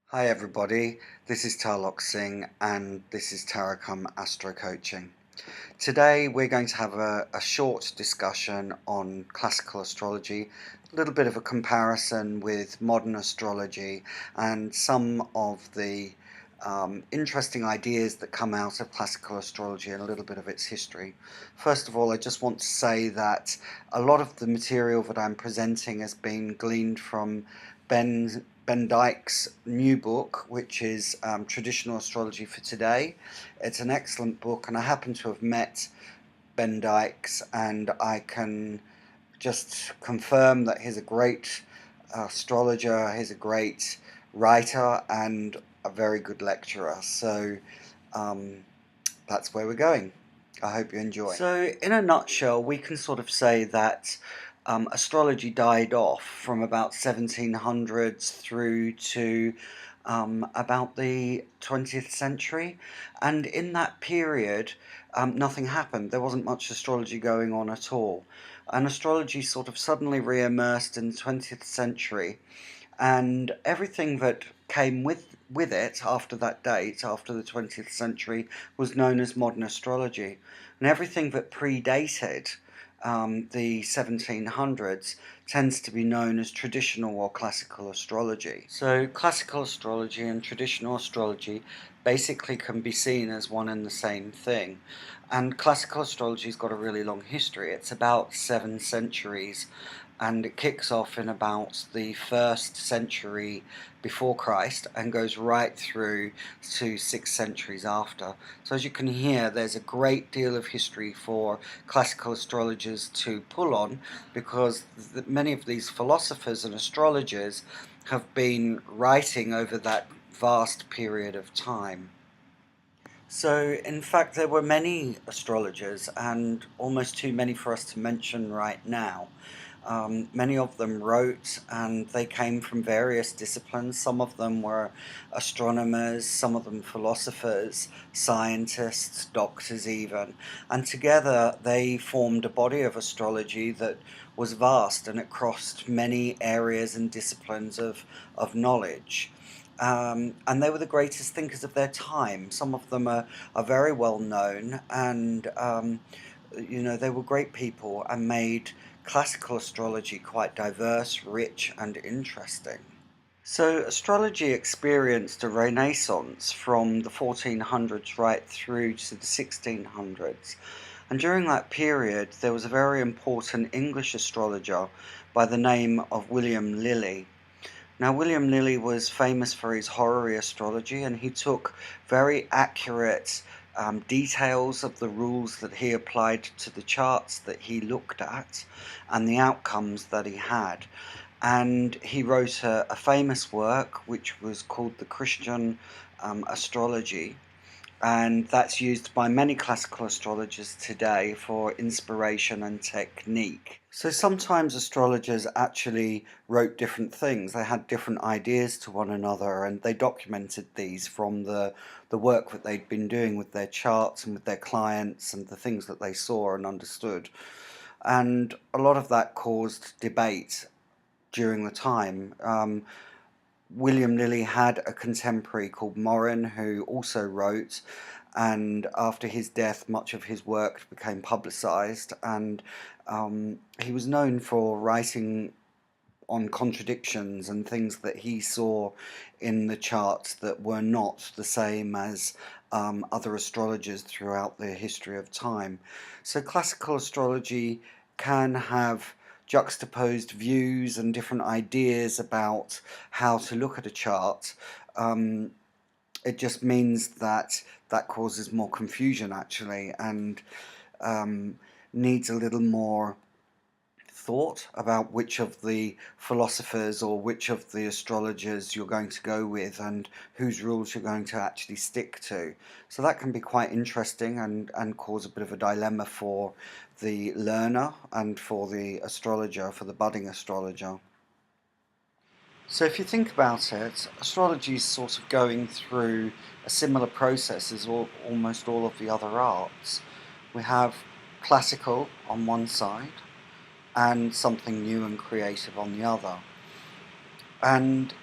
Hi everybody, this is Tarlok Singh and this is Taracom Astro Coaching. Today we're going to have a short discussion on classical astrology, a little bit of a comparison with modern astrology and some of the interesting ideas that come out of classical astrology and a little bit of its history. First of all, I just want to say that a lot of the material that I'm presenting has been gleaned from Ben Dyke's new book, which is Traditional Astrology for Today. It's an excellent book, and I happen to have met Ben Dykes, and I can just confirm that he's a great astrologer, he's a great writer, and a very good lecturer. So that's where we're going. I hope you enjoy. So, in a nutshell, we can sort of say that astrology died off from about 1700s through to about the 20th century, and in that period nothing happened. There wasn't much astrology going on at all, and astrology sort of suddenly re-immersed in the 20th century, and everything that came with it after that date, after the 20th century, was known as modern astrology, and everything that predated the 1700s tends to be known as traditional or classical astrology. So classical astrology and traditional astrology basically can be seen as one and the same thing. And classical astrology's got a really long history. It's about 7 centuries, and it kicks off in about the 1st century before Christ and goes right through to 6 centuries after. So as you can hear, there's a great deal of history for classical astrologers to pull on, because many of these philosophers and astrologers have been writing over that vast period of time. So, in fact, there were many astrologers, and almost too many for us to mention right now. Many of them wrote, and they came from various disciplines. Some of them were astronomers, some of them philosophers, scientists, doctors even. And together they formed a body of astrology that was vast, and it crossed many areas and disciplines of knowledge. And they were the greatest thinkers of their time. Some of them are very well known, and they were great people and made classical astrology quite diverse, rich, and interesting. So astrology experienced a renaissance from the 1400s right through to the 1600s. And during that period, there was a very important English astrologer by the name of William Lilly. Now, William Lilly was famous for his horary astrology, and he took very accurate details of the rules that he applied to the charts that he looked at and the outcomes that he had. And he wrote a famous work which was called the Christian Astrology, and that's used by many classical astrologers today for inspiration and technique. So sometimes astrologers actually wrote different things. They had different ideas to one another, and they documented these from the work that they'd been doing with their charts and with their clients and the things that they saw and understood. And a lot of that caused debate during the time. William Lilly had a contemporary called Morin who also wrote, and after his death much of his work became publicised, and he was known for writing on contradictions and things that he saw in the charts that were not the same as other astrologers throughout the history of time. So classical astrology can have juxtaposed views and different ideas about how to look at a chart. It just means that that causes more confusion actually, and needs a little more thought about which of the philosophers or which of the astrologers you're going to go with and whose rules you're going to actually stick to. So that can be quite interesting and cause a bit of a dilemma for the learner and for the astrologer, for the budding astrologer. So if you think about it, astrology is sort of going through a similar process as almost all of the other arts. We have classical on one side and something new and creative on the other. And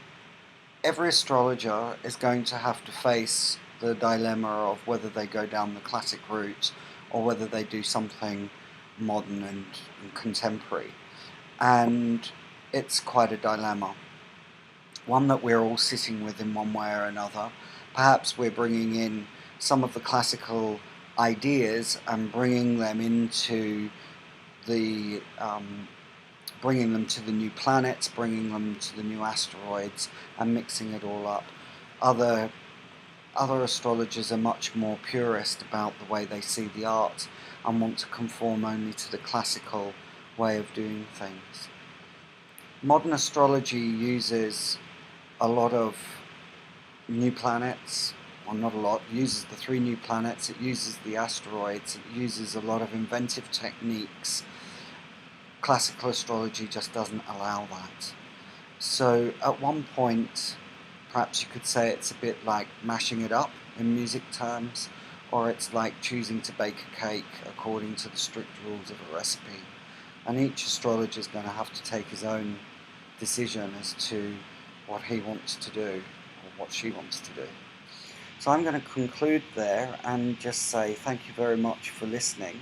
every astrologer is going to have to face the dilemma of whether they go down the classic route or whether they do something modern and contemporary. And it's quite a dilemma, one that we're all sitting with in one way or another. Perhaps we're bringing in some of the classical ideas and bringing them into the bringing them to the new planets, bringing them to the new asteroids, and mixing it all up. Other astrologers are much more purist about the way they see the art and want to conform only to the classical way of doing things. Modern astrology uses a lot of new planets, or not a lot, it uses the 3 new planets, it uses the asteroids, it uses a lot of inventive techniques. Classical astrology just doesn't allow that. So at one point, perhaps you could say it's a bit like mashing it up in music terms, or it's like choosing to bake a cake according to the strict rules of a recipe. And each astrologer is going to have to take his own decision as to what he wants to do, or what she wants to do. So I'm going to conclude there and just say thank you very much for listening.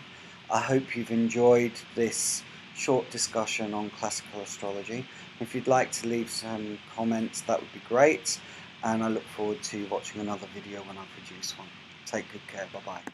I hope you've enjoyed this short discussion on classical astrology. If you'd like to leave some comments, that would be great, and I look forward to watching another video when I produce one. Take good care. Bye bye.